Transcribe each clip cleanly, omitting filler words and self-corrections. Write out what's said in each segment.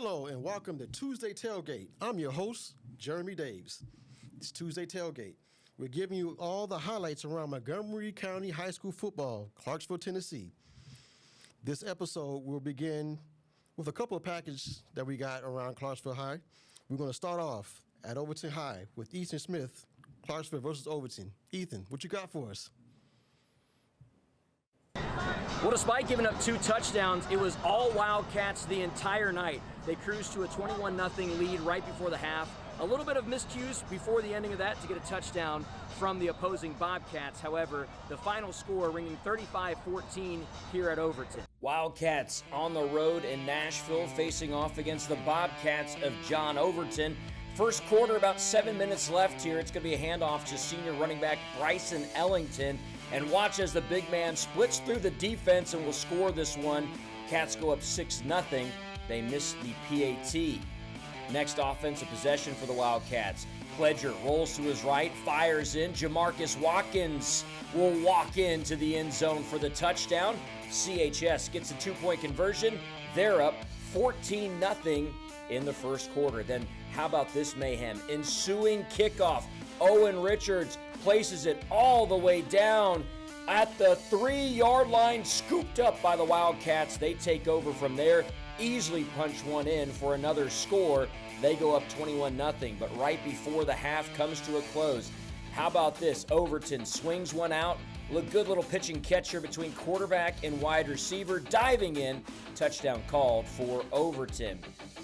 Hello and welcome to Tuesday Tailgate. I'm your host, Jeremy Daves. It's Tuesday Tailgate. We're giving you all the highlights around Montgomery County High School football, Clarksville, Tennessee. This episode will begin with a couple of packages that we got around Clarksville High. We're going to start off at Overton High with Ethan Smith, Clarksville versus Overton. Ethan, what you got for us? Well, despite giving up 2 touchdowns, it was all Wildcats the entire night. They cruised to a 21-0 lead right before the half. A little bit of miscues before the ending of that to get a touchdown from the opposing Bobcats. However, the final score ringing 35-14 here at Overton. Wildcats on the road in Nashville facing off against the Bobcats of John Overton. First quarter, about 7 minutes left here. It's going to be a handoff to senior running back Bryson Ellington. And watch as the big man splits through the defense and will score this one. Cats go up 6-0. They miss the PAT. Next offensive possession for the Wildcats. Pledger rolls to his right, fires in. Jamarcus Watkins will walk into the end zone for the touchdown. CHS gets a 2-point conversion. They're up 14-0 in the first quarter. Then how about this mayhem? Ensuing kickoff. Owen Richards places it all the way down at the 3-yard line, scooped up by the Wildcats. They take over from there, easily punch one in for another score. They go up 21-0, but right before the half comes to a close, how about this? Overton swings one out. Look, good little pitch and catch here between quarterback and wide receiver. Diving in, touchdown called for Overton.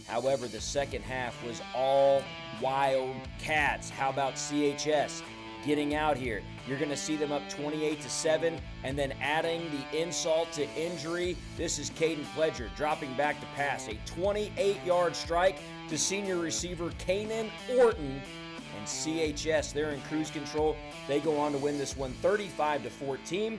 However, the second half was all Wildcats. How about CHS getting out here? You're going to see them up 28-7, and then adding the insult to injury, this is Caden Pledger dropping back to pass. A 28-yard strike to senior receiver Kanan Orton. And CHS, they're in cruise control. They go on to win this one 35-14.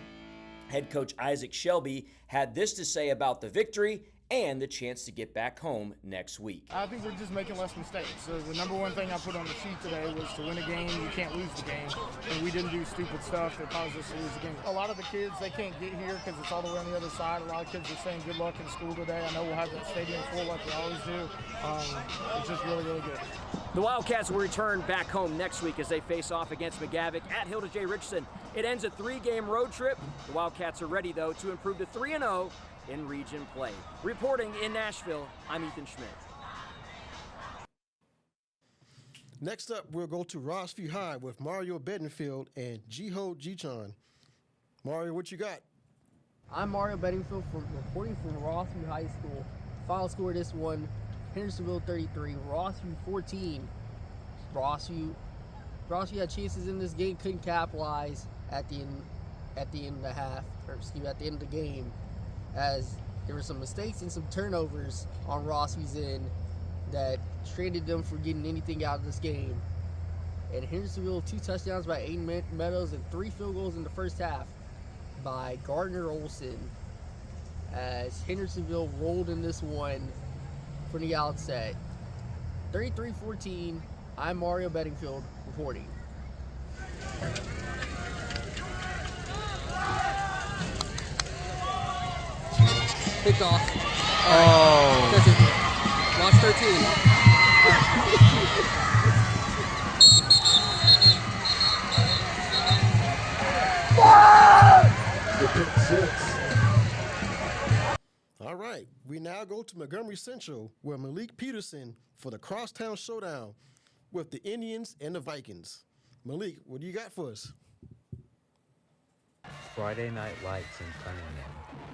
Head coach Isaac Shelby had this to say about the victory and the chance to get back home next week. I think we're just making less mistakes. So the number one thing I put on the sheet today was to win a game, you can't lose the game. And we didn't do stupid stuff that caused us to lose the game. A lot of the kids, they can't get here because it's all the way on the other side. A lot of kids are saying good luck in school today. I know we'll have that stadium full like we always do. It's just really, really good. The Wildcats will return back home next week as they face off against McGavick at Hilda J. Richardson. It ends a 3-game road trip. The Wildcats are ready, though, to improve to 3-0 in region play. Reporting in Nashville, I'm Ethan Schmidt. Next up, we'll go to Rossview High with Mario Bedingfield and Jiho Jichon. Mario, what you got? I'm Mario Bedingfield reporting from Rossview High School. Final score of this one, Hendersonville 33, Rossview 14. Rossview had chances in this game, couldn't capitalize at the end of the half, or excuse me, at the end of the game, as there were some mistakes and some turnovers on Rossview's end that stranded them from getting anything out of this game. And Hendersonville, 2 touchdowns by Aiden Meadows and 3 field goals in the first half by Gardner Olson, as Hendersonville rolled in this one from the outset. 33-14, I'm Mario Bedingfield reporting. Picked off. Oh. Watch 13. All right, we now go to Montgomery Central, where Malik Peterson for the Crosstown Showdown with the Indians and the Vikings. Malik, what do you got for us? Friday Night Lights in Cunningham.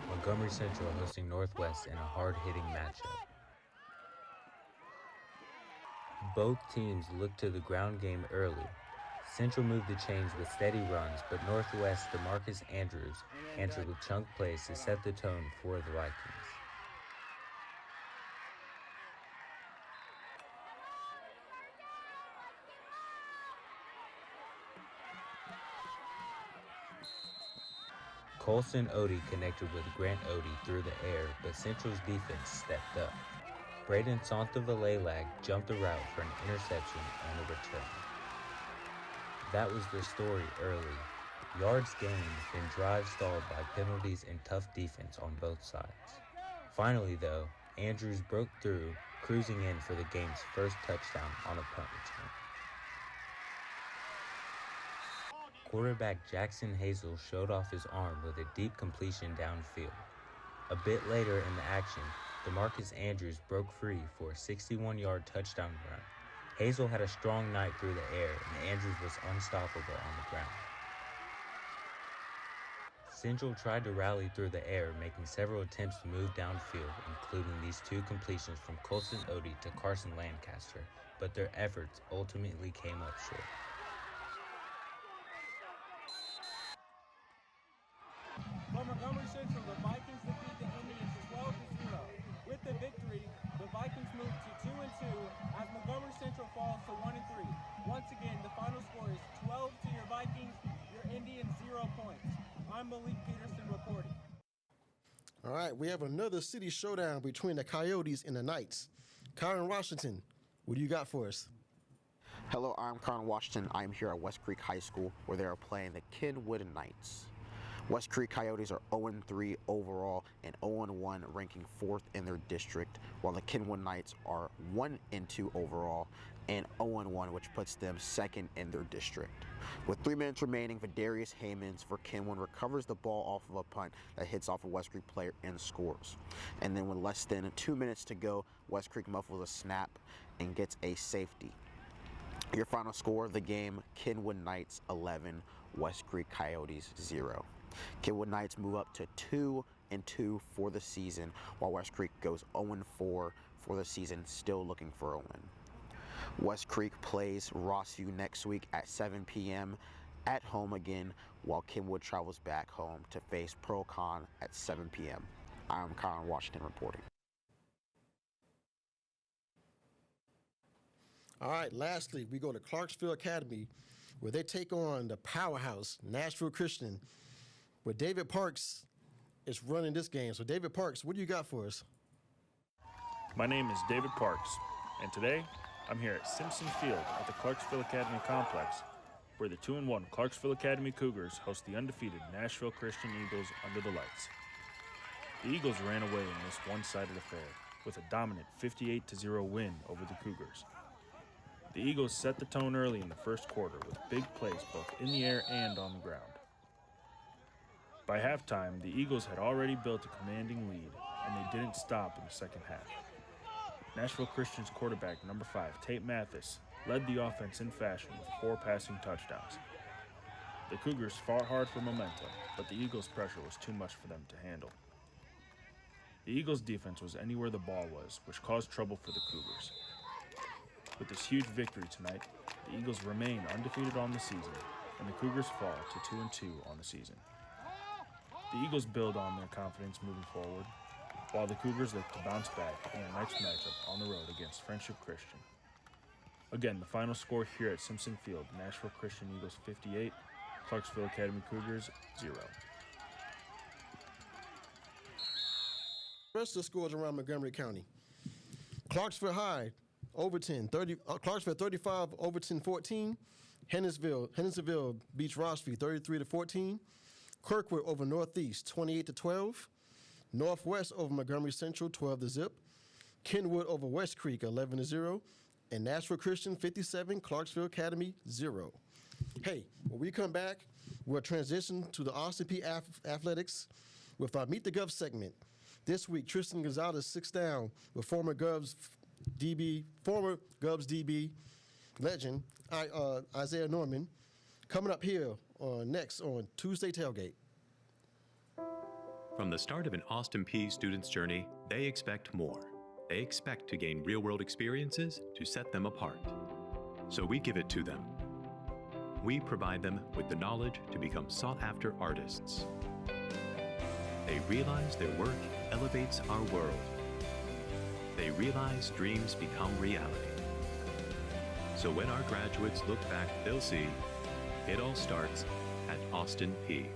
Montgomery Central hosting Northwest in a hard-hitting matchup. Both teams looked to the ground game early. Central moved the chains with steady runs, but Northwest DeMarcus Andrews answered with chunk plays to set the tone for the Vikings. Colson Odie connected with Grant Odie through the air, but Central's defense stepped up. Braden Santavallelag jumped the route for an interception on the return. That was the story early. Yards gained, then drives stalled by penalties and tough defense on both sides. Finally, though, Andrews broke through cruising in for the game's first touchdown on a punt return. Quarterback Jackson Hazel showed off his arm with a deep completion downfield. A bit later in the action, DeMarcus Andrews broke free for a 61-yard touchdown run. Hazel had a strong night through the air, and Andrews was unstoppable on the ground. Central tried to rally through the air, making several attempts to move downfield, including these two completions from Colson Odie to Carson Lancaster, but their efforts ultimately came up short. For Montgomery Central, the Vikings defeat the Indians 12-0. With the victory, the Vikings move to 2-2 as Montgomery Central falls to 1-3. Once again, the final score is 12 to your Vikings, your Indians 0 points. I'm Malik Peterson reporting. All right, we have another city showdown between the Coyotes and the Knights. Kyron Washington, what do you got for us? Hello, I'm Kyron Washington. I'm here at West Creek High School where they are playing the Kenwood Knights. West Creek Coyotes are 0-3 overall and 0-1, ranking 4th in their district, while the Kenwood Knights are 1-2 overall and 0-1, which puts them 2nd in their district. With 3 minutes remaining, Vidarius Haymans for Kenwood recovers the ball off of a punt that hits off a West Creek player and scores. And then with less than 2 minutes to go, West Creek muffles a snap and gets a safety. Your final score of the game, Kenwood Knights 11, West Creek Coyotes 0. Kenwood Knights move up to 2-2 for the season, while West Creek goes 0-4 for the season, still looking for a win. West Creek plays Rossview next week at 7 p.m. at home again, while Kenwood travels back home to face Pearl-Con at 7 p.m. I'm Kyron Washington reporting. All right, lastly, we go to Clarksville Academy, where they take on the powerhouse, Nashville Christian, where David Parks is running this game. So, David Parks, what do you got for us? My name is David Parks, and today I'm here at Simpson Field at the Clarksville Academy Complex, where the 2-1 Clarksville Academy Cougars host the undefeated Nashville Christian Eagles under the lights. The Eagles ran away in this one-sided affair with a dominant 58-0 win over the Cougars. The Eagles set the tone early in the first quarter with big plays both in the air and on the ground. By halftime, the Eagles had already built a commanding lead, and they didn't stop in the second half. Nashville Christian's quarterback, number 5, Tate Mathis, led the offense in fashion with 4 passing touchdowns. The Cougars fought hard for momentum, but the Eagles' pressure was too much for them to handle. The Eagles' defense was anywhere the ball was, which caused trouble for the Cougars. With this huge victory tonight, the Eagles remain undefeated on the season, and the Cougars fall to 2-2 on the season. The Eagles build on their confidence moving forward, while the Cougars look to bounce back in their next matchup on the road against Friendship Christian. Again, the final score here at Simpson Field, Nashville Christian Eagles 58, Clarksville Academy Cougars 0. The rest of the scores around Montgomery County. Clarksville High, Overton, Clarksville 35, Overton 14. Hendersonville beats Rossview 33-14. Kirkwood over Northeast 28-12. Northwest over Montgomery Central 12-0. Kenwood over West Creek 11-0. And Nashville Christian 57, Clarksville Academy 0. Hey, when we come back, we'll transition to the Austin Peay Athletics with our Meet the Gov segment. This week, Tristan Gonzalez sits down with former Govs DB legend Isaiah Norman. Coming up here next on Tuesday Tailgate. From the start of an Austin Peay student's journey, they expect more. They expect to gain real-world experiences to set them apart. So we give it to them. We provide them with the knowledge to become sought-after artists. They realize their work elevates our world. They realize dreams become reality. So when our graduates look back, they'll see it all starts at Austin Peay.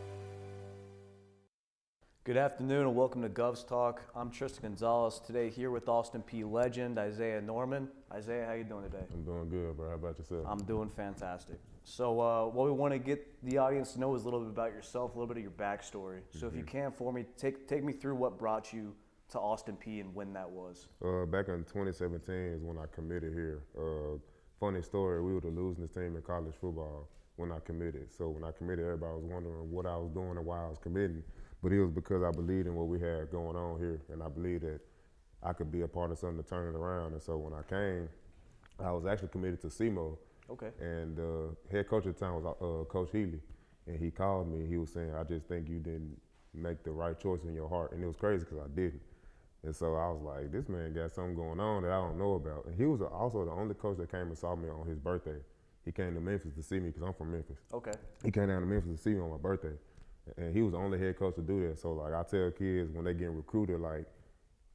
Good afternoon and welcome to Govs Talk. I'm Tristan Gonzalez, today here with Austin Peay legend Isaiah Norman. Isaiah, how you doing today? I'm doing good, bro. How about yourself? I'm doing fantastic. So what we want to get the audience to know is a little bit about yourself, a little bit of your backstory. So if you can for me, take me through what brought you to Austin Peay and when that was? Back in 2017 is when I committed here. Funny story, we were the losing team in college football when I committed. So when I committed, everybody was wondering what I was doing and why I was committing. But it was because I believed in what we had going on here, and I believed that I could be a part of something to turn it around. And so when I came, I was actually committed to SEMO. Okay. And head coach at the time was Coach Healy. And he called me, he was saying, I just think you didn't make the right choice in your heart. And it was crazy because I didn't. And so I was like, this man got something going on that I don't know about. And he was also the only coach that came and saw me on his birthday. He came to Memphis to see me because I'm from Memphis. Okay. He came down to Memphis to see me on my birthday. And he was the only head coach to do that. So like I tell kids when they get recruited, like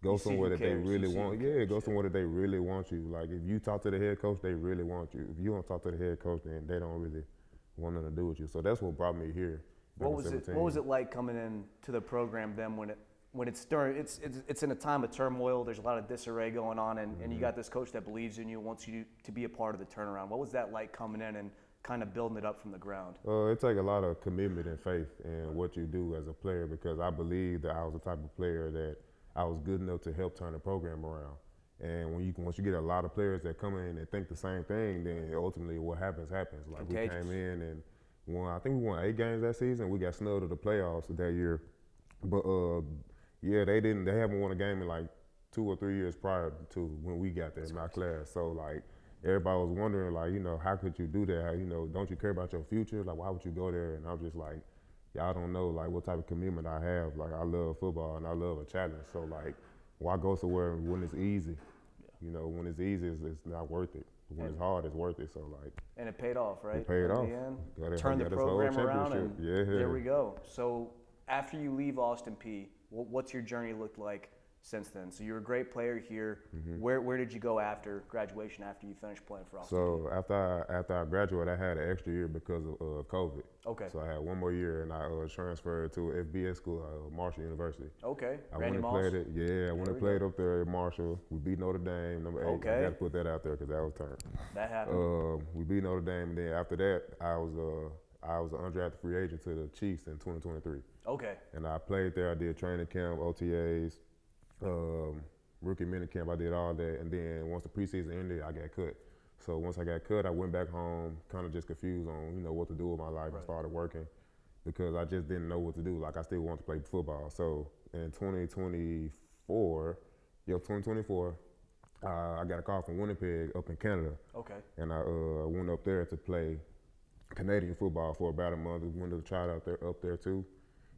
go somewhere that they really want. Yeah, go somewhere that they really want you. Like if you talk to the head coach, they really want you. If you don't talk to the head coach, then they don't really want nothing to do with you. So that's what brought me here. What was it like coming in to the program then when it's in a time of turmoil, there's a lot of disarray going on, and you got this coach that believes in you, wants you to be a part of the turnaround. What was that like coming in and kind of building it up from the ground? It takes a lot of commitment and faith in what you do as a player, because I believe that I was the type of player that I was good enough to help turn the program around. And once you get a lot of players that come in and think the same thing, then ultimately what happens. Like Contagious. We came in and I think we won 8 games that season. We got snubbed to the playoffs that year. But yeah, they haven't won a game in like 2 or 3 years prior to when we got there in my class. So like everybody was wondering, like, how could you do that? How, don't you care about your future? Like, why would you go there? And I was just like, y'all don't know like what type of commitment I have. Like I love football and I love a challenge. So like, why go somewhere when it's easy? When it's easy, it's not worth it. When it's hard, it's worth it. So like. And it paid off, right? It paid off. Turned the program around, and yeah. There we go. So after you leave Austin Peay, what's your journey looked like since then? So you're a great player here. Mm-hmm. Where did you go after graduation, after you finished playing for Austin Peay? So after I graduated, I had an extra year because of COVID. Okay. So I had one more year, and I transferred to FBS school, Marshall University. Okay. I went and played it. Yeah, I went and played up there at Marshall. We beat Notre Dame, number 8. Okay. I got to put that out there because that was turned. That happened. We beat Notre Dame, and then after that, I was an undrafted free agent to the Chiefs in 2023. Okay. And I played there. I did training camp, OTAs, rookie minicamp. I did all that. And then once the preseason ended, I got cut. So once I got cut, I went back home, kind of just confused on what to do with my life. I started working because I just didn't know what to do. Like I still wanted to play football. So in 2024, I got a call from Winnipeg up in Canada. Okay. And I went up there to play Canadian football for about a month. Went to try it up there too.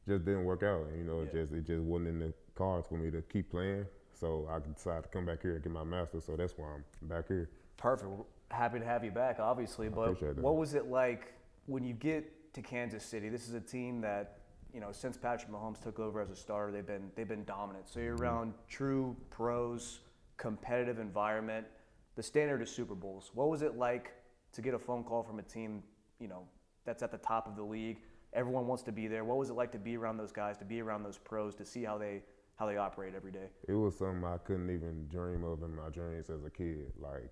Just didn't work out. It just wasn't in the cards for me to keep playing. So I decided to come back here and get my master's. So that's why I'm back here. Perfect. We're happy to have you back, obviously. But what was it like when you get to Kansas City? This is a team that, since Patrick Mahomes took over as a starter, they've been dominant. So you're around true pros, competitive environment. The standard is Super Bowls. What was it like to get a phone call from a team, that's at the top of the league? Everyone wants to be there. What was it like to be around those guys, to be around those pros, to see how they operate every day? It was something I couldn't even dream of in my dreams as a kid. Like,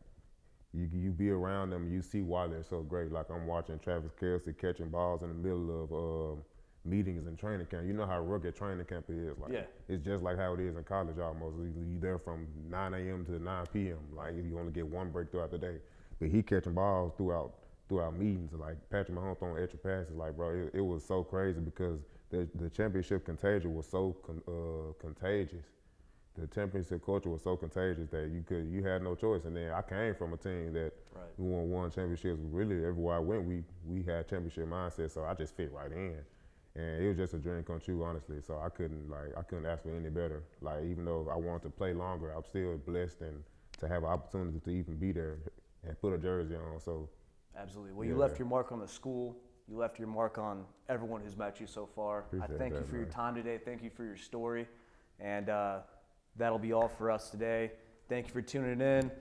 you be around them, you see why they're so great. Like I'm watching Travis Kelce catching balls in the middle of meetings and training camp. You know how rugged training camp is. Like, it's just like how it is in college almost. You're there from 9 a.m. to 9 p.m. Like you only get one break throughout the day. But he catching balls throughout meetings, like Patrick Mahomes throwing extra passes. Like, bro, it was so crazy because the championship contagion was so contagious. The championship culture was so contagious that you had no choice. And then I came from a team that we won championships. Really, everywhere I went, we had championship mindset. So I just fit right in, and it was just a dream come true, honestly. So I couldn't ask for any better. Like even though I wanted to play longer, I'm still blessed and to have an opportunity to even be there and put a jersey on. So. Absolutely. Well, you left your mark on the school. You left your mark on everyone who's met you so far. Appreciate I thank that, you for your man. time today. Thank you for your story. And that'll be all for us today. Thank you for tuning in.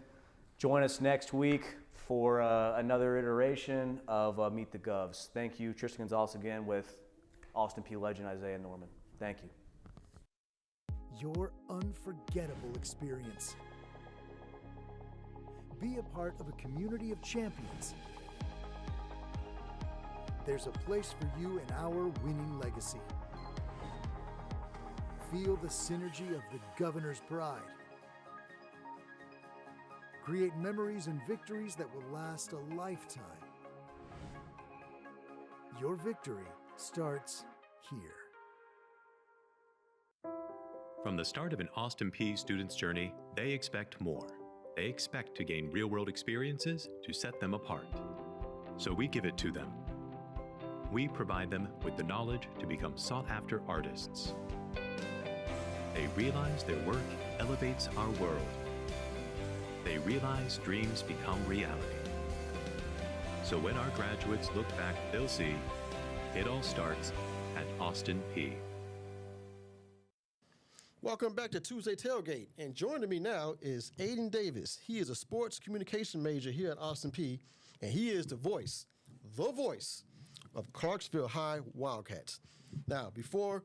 Join us next week for another iteration of Meet the Govs. Thank you, Tristan Gonzalez, again with Austin Peay legend Isaiah Norman. Thank you. Your unforgettable experience. Be a part of a community of champions. There's a place for you in our winning legacy. Feel the synergy of the Governor's Pride. Create memories and victories that will last a lifetime. Your victory starts here. From the start of an Austin Peay student's journey, they expect more. They expect to gain real-world experiences to set them apart. So we give it to them. We provide them with the knowledge to become sought-after artists. They realize their work elevates our world. They realize dreams become reality. So when our graduates look back, they'll see it all starts at Austin Peay. Welcome back to Tuesday Tailgate, and joining me now is Aiden Davis. He is a sports communication major here at Austin Peay, and he is the voice of Clarksville High Wildcats. Now, before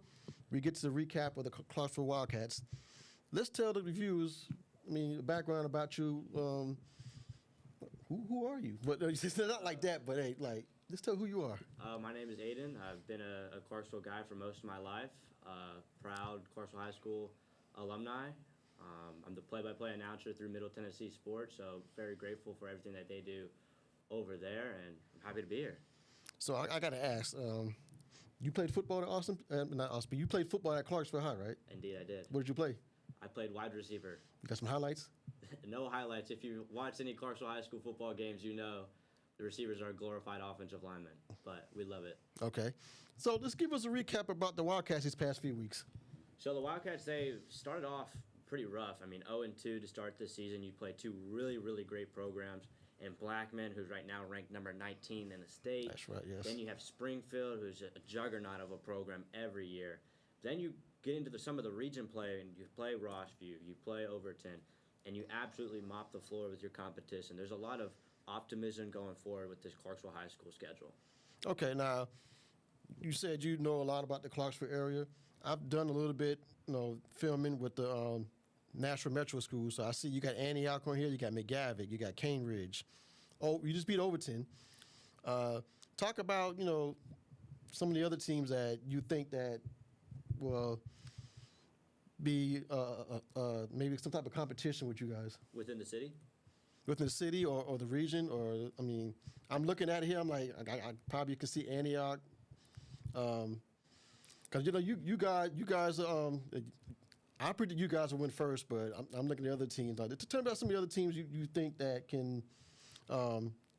we get to the recap of the Clarksville Wildcats, let's tell the viewers, the background about you. Who are you? But it's not like that, but hey, let's tell who you are. My name is Aiden. I've been a Clarksville guy for most of my life. Proud Clarksville High School alumni. I'm the play-by-play announcer through Middle Tennessee Sports, so very grateful for everything that they do over there, and I'm happy to be here. So I got to ask, you played football at Austin? Not Austin, but you played football at Clarksville High, right? Indeed, I did. What did you play? I played wide receiver. You got some highlights? No highlights. If you watch any Clarksville High School football games, you know the receivers are glorified offensive linemen, but we love it. Okay. So let's give us a recap about the Wildcats these past few weeks. So the Wildcats, they started off pretty rough. 0-2 to start this season. You play two really, really great programs. And Blackman, who's right now ranked number 19 in the state. That's right, yes. Then you have Springfield, who's a juggernaut of a program every year. Then you get into some of the region play, and you play Rossview, you play Overton, and you absolutely mop the floor with your competition. There's a lot of optimism going forward with this Clarksville High School schedule. Okay, now, you said you know a lot about the Clarksville area. I've done a little bit, filming with the National Metro Schools. So I see you got Antioch on here, you got McGavick, you got Cane Ridge. Oh, you just beat Overton. Talk about, some of the other teams that you think that will be maybe some type of competition with you guys. Within the city? Within the city or the region, or, I'm looking at it here, I'm like, I probably can see Antioch. Because, you guys, I predict you guys will win first, but I'm looking at the other teams. Tell me about some of the other teams you think that can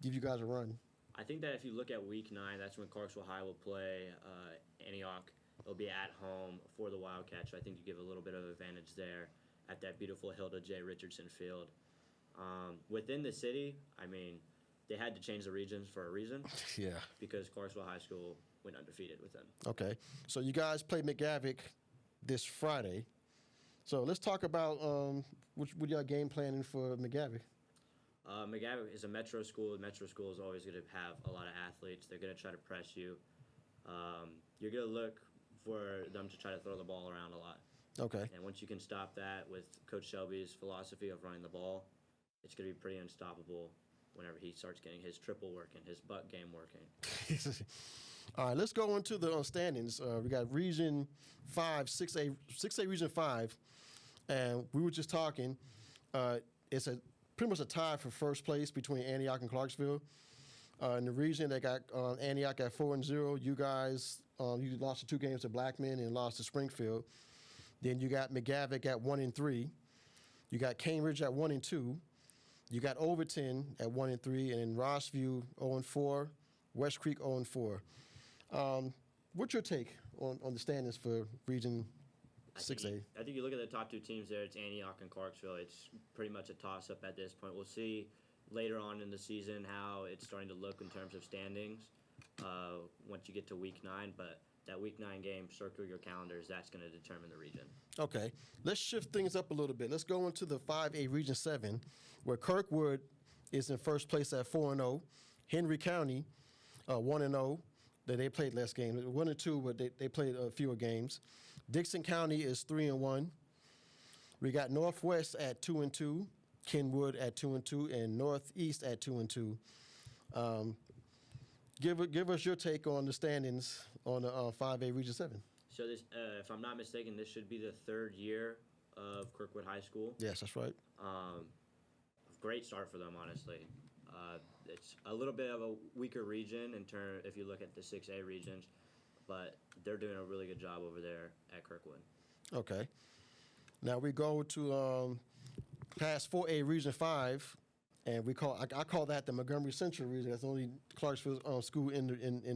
give you guys a run. I think that if you look at Week 9, that's when Clarksville High will play Antioch. It'll be at home for the Wildcats, so I think you give a little bit of advantage there at that beautiful Hilda J. Richardson field. Within the city, they had to change the regions for a reason. Yeah. Because Clarksville High School went undefeated with them. Okay. So you guys play McGavick this Friday. So let's talk about what y'all game planning for McGavick. McGavick is a metro school. The metro school is always going to have a lot of athletes. They're going to try to press you. You're going to look for them to try to throw the ball around a lot. Okay. And once you can stop that with Coach Shelby's philosophy of running the ball, it's going to be pretty unstoppable whenever he starts getting his triple working, his butt game working. All right, let's go into the standings. We got Region 5, 6A Region 5, and we were just talking. It's pretty much a tie for first place between Antioch and Clarksville. In the region, they got Antioch at 4-0. You guys, you lost the 2 games to Blackman and lost to Springfield. Then you got McGavick at 1-3. You got Cane Ridge at 1-2. You got Overton at 1-3, and then Rossview 0-4, West Creek 0-4. What's your take on the standings for Region 6A? I think you look at the top 2 teams there. It's Antioch and Clarksville. It's pretty much a toss-up at this point. We'll see later on in the season how it's starting to look in terms of standings once you get to Week 9. But that Week 9 game, circle your calendars. That's going to determine the region. Okay. Let's shift things up a little bit. Let's go into the 5A Region 7, where Kirkwood is in first place at 4-0. Henry County, 1-0. They played less games, 1-2, but they played fewer games. Dixon County is 3-1. We got Northwest at 2-2, Kenwood at 2-2, and Northeast at 2-2. Give us your take on the standings on the 5A Region 7. So this, if I'm not mistaken, this should be the third year of Kirkwood High School. Yes, that's right. Great start for them, honestly. It's a little bit of a weaker region in turn if you look at the 6A regions, but they're doing a really good job over there at Kirkwood. Okay. Now we go to Class 4A Region 5, and I call that the Montgomery Central region. That's the only Clarksville school in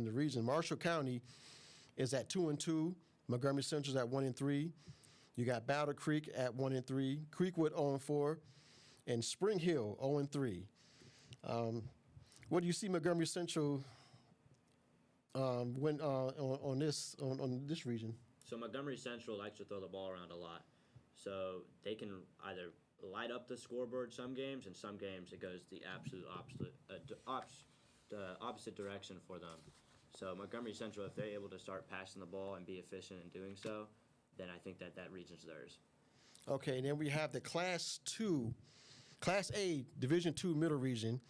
the region. Marshall County is at 2-2. Montgomery Central is at 1-3. You got Battle Creek at 1-3. Creekwood 0-4, and Spring Hill 0-3. What do you see Montgomery Central win on this region? So Montgomery Central likes to throw the ball around a lot, so they can either light up the scoreboard some games, and some games it goes the absolute opposite direction for them. So Montgomery Central, if they're able to start passing the ball and be efficient in doing so, then I think that region's theirs. Okay, and then we have the Class A Division II Middle Region,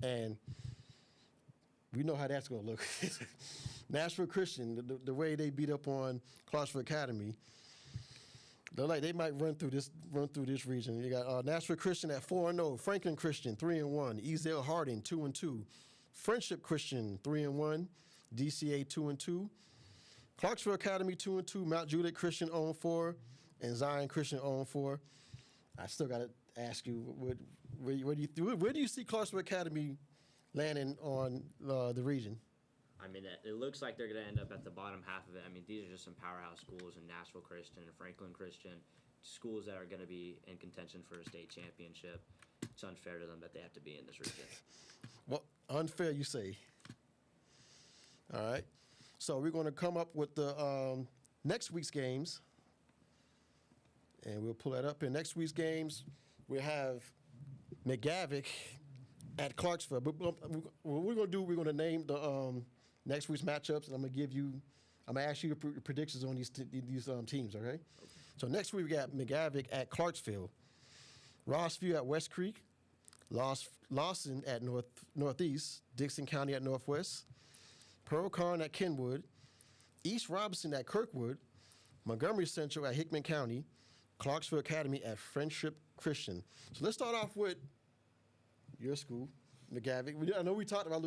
and we know how that's going to look. Nashville Christian, the way they beat up on Clarksville Academy, they might run through this region. You got Nashville Christian at 4-0, Franklin Christian 3-1, Ezel Harding 2-2, Friendship Christian 3-1, DCA 2-2, Clarksville Academy 2-2, Mount Juliet Christian 0-4, and Zion Christian 0-4. I still got to ask you, where do you see Clarksville Academy landing on the region? I mean, it looks like they're going to end up at the bottom half of it. I mean, these are just some powerhouse schools in Nashville Christian and Franklin Christian, schools that are going to be in contention for a state championship. It's unfair to them that they have to be in this region. Well, unfair, you say. All right. So we're going to come up with the next week's games, and we'll pull that up. In next week's games, we have McGavick at Clarksville. But what we're going to do, we're going to name the next week's matchups, and I'm going to ask you your predictions on these teams, okay? So next week we got McGavick at Clarksville, Rossview at West Creek, Lawson at Northeast, Dixon County at Northwest, Pearl-Carn at Kenwood, East Robinson at Kirkwood, Montgomery Central at Hickman County, Clarksville Academy at Friendship Christian. So let's start off with your school, McGavick. I know we talked about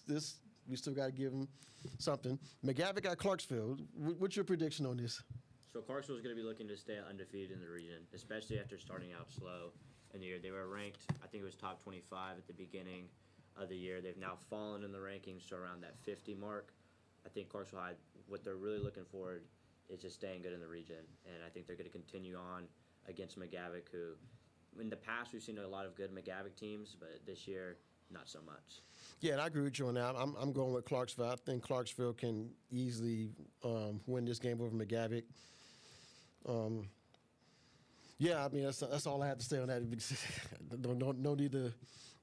this. We still got to give them something. McGavick at Clarksville. What's your prediction on this? So Clarksville is going to be looking to stay undefeated in the region, especially after starting out slow in the year. They were ranked, I think it was top 25 at the beginning of the year. They've now fallen in the rankings to around that 50 mark. I think Clarksville High, what they're really looking for is just staying good in the region, and I think they're going to continue on against McGavick, who in the past we've seen a lot of good McGavick teams, but this year not so much. Yeah, and I agree with you on that. I'm going with Clarksville. I think Clarksville can easily win this game over McGavick. Yeah, I mean that's all I have to say on that. No need to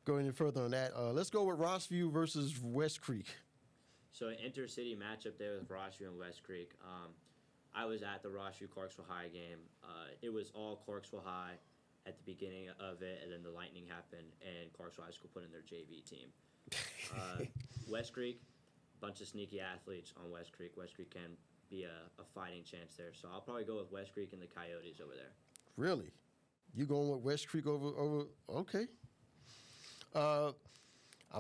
go any further on that. Let's go with Rossview versus West Creek. So an intercity matchup there with Rossview and West Creek. I was at the Rossview-Clarksville High game. It was all Clarksville High at the beginning of it, and then the Lightning happened, and Clarksville High School put in their JV team. West Creek, bunch of sneaky athletes on West Creek. West Creek can be a fighting chance there. So I'll probably go with West Creek and the Coyotes over there. Really? You going with West Creek over okay. I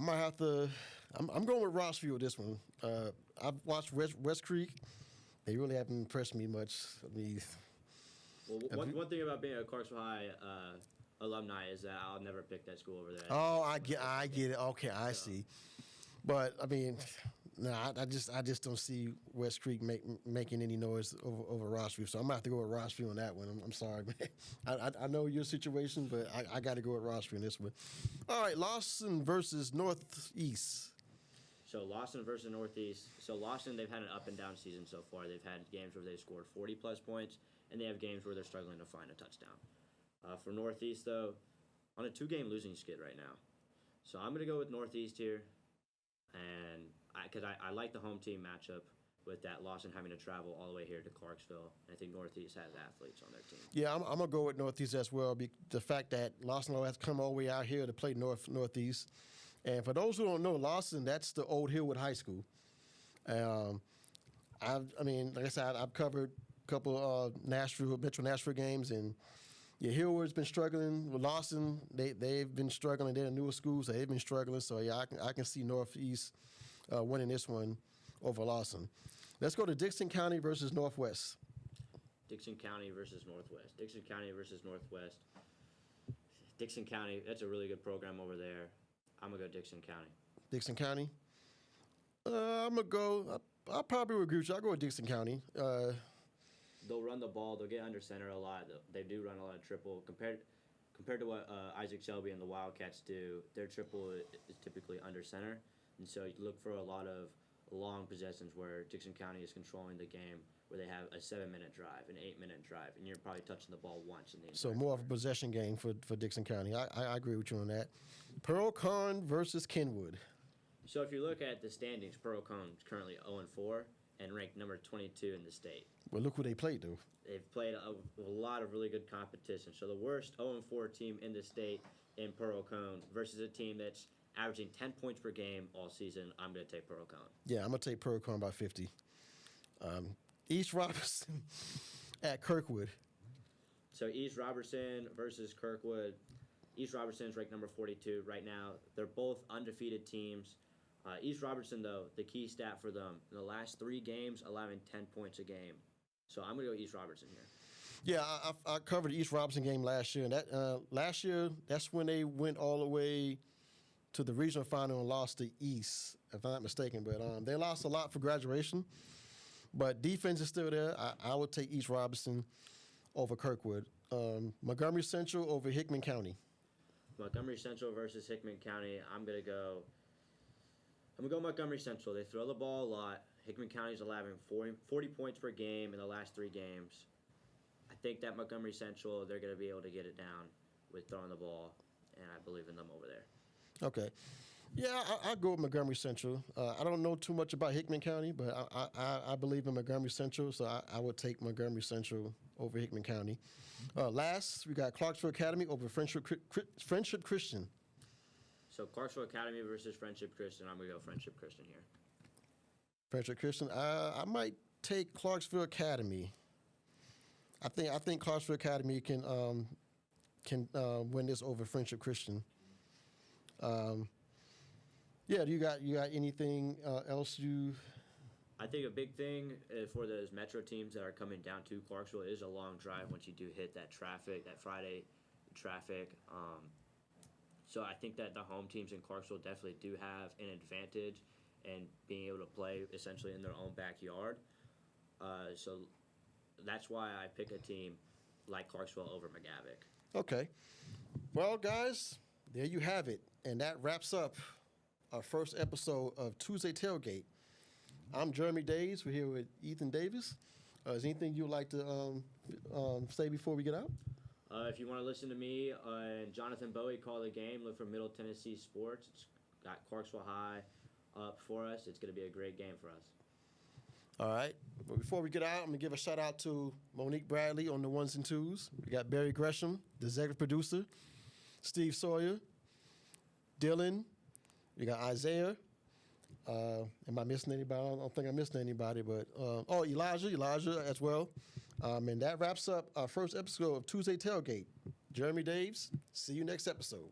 might have to I'm going with Rossview with this one. I've watched West Creek. They really haven't impressed me much. I mean, well, one thing about being a Clarksville High alumni is that I'll never pick that school over there. Oh, I get it. Okay, I see. But I mean, no, I just don't see West Creek making any noise over Rossview. So I'm gonna have to go with Rossview on that one. I'm sorry, man. I know your situation, but I got to go with Rossview in this one. All right, Lawson versus Northeast. So Lawson versus Northeast. So Lawson, they've had an up and down season so far. They've had games where they've scored 40-plus points, and they have games where they're struggling to find a touchdown. For Northeast, though, on a 2-game losing skid right now. So I'm going to go with Northeast here, and because I like the home team matchup with that Lawson having to travel all the way here to Clarksville. And I think Northeast has athletes on their team. Yeah, I'm going to go with Northeast as well. The fact that Lawson has come all the way out here to play Northeast. And for those who don't know, Lawson, that's the old Hillwood High School. I mean, like I said, I've covered a couple Metro Nashville games, and yeah, Hillward's been struggling with Lawson. They've been struggling. They're a newer school, so they've been struggling. So yeah, I can see Northeast winning this one over Lawson. Let's go to Dixon County versus Northwest. Dixon County versus Northwest. Dixon County versus Northwest. Dixon County, that's a really good program over there. I'm going to go Dixon County. Dixon County? I'm going to go, I'll probably agree with you. I'll go with Dixon County. They'll run the ball. They'll get under center a lot. They do run a lot of triple. Compared to what Isaac Shelby and the Wildcats do, their triple is typically under center. And so you look for a lot of long possessions where Dixon County is controlling the game, where they have a 7-minute drive, an 8-minute drive, and you're probably touching the ball once in the So more of a possession game for Dixon County. I agree with you on that. Pearl-Cohn versus Kenwood. So if you look at the standings, Pearl-Cohn is currently 0-4 and ranked number 22 in the state. Well, look who they played, though. They've played a lot of really good competition. So the worst 0-4 team in the state in Pearl-Cohn versus a team that's averaging 10 points per game all season. I'm going to take Pearl-Cohn. Yeah, I'm going to take Pearl-Cohn by 50. East Robertson at Kirkwood. So East Robertson versus Kirkwood. East Robertson is ranked number 42 right now. They're both undefeated teams. East Robertson, though, the key stat for them, in the last 3 games, allowing 10 points a game. So I'm going to go East Robertson here. Yeah, I covered the East Robertson game last year. And that last year, that's when they went all the way to the regional final and lost to East, if I'm not mistaken. But they lost a lot for graduation. But defense is still there. I would take East Robertson over Kirkwood. Montgomery Central over Hickman County. Montgomery Central versus Hickman County. I'm going to go Montgomery Central. They throw the ball a lot. Hickman County's allowing 40 points per game in the last 3 games. I think that Montgomery Central, they're going to be able to get it down with throwing the ball, and I believe in them over there. Okay. Yeah, I go with Montgomery Central. I don't know too much about Hickman County, but I believe in Montgomery Central, so I would take Montgomery Central over Hickman County. Last, we got Clarksville Academy over Friendship Christian. So Clarksville Academy versus Friendship Christian. I'm going to go Friendship Christian here. Friendship Christian. I might take Clarksville Academy. I think Clarksville Academy can win this over Friendship Christian. Yeah, you got anything else you? I think a big thing for those Metro teams that are coming down to Clarksville is a long drive once you do hit that traffic, that Friday traffic. So I think that the home teams in Clarksville definitely do have an advantage in being able to play essentially in their own backyard. So that's why I pick a team like Clarksville over McGavick. Okay. Well, guys, there you have it. And that wraps up our first episode of Tuesday Tailgate. I'm Jeremy Daves. We're here with Ethan Davis. Is there anything you'd like to say before we get out? If you want to listen to me and Jonathan Bowie call the game, look for Middle Tennessee Sports. It's got Clarksville High up for us. It's going to be a great game for us. All right. But before we get out, I'm going to give a shout out to Monique Bradley on the 1s and 2s. We got Barry Gresham, the executive producer, Steve Sawyer, Dylan. We got Isaiah. Am I missing anybody? I don't think I'm missing anybody, but Elijah as well. And that wraps up our first episode of Tuesday Tailgate. Jeremy Daves, see you next episode.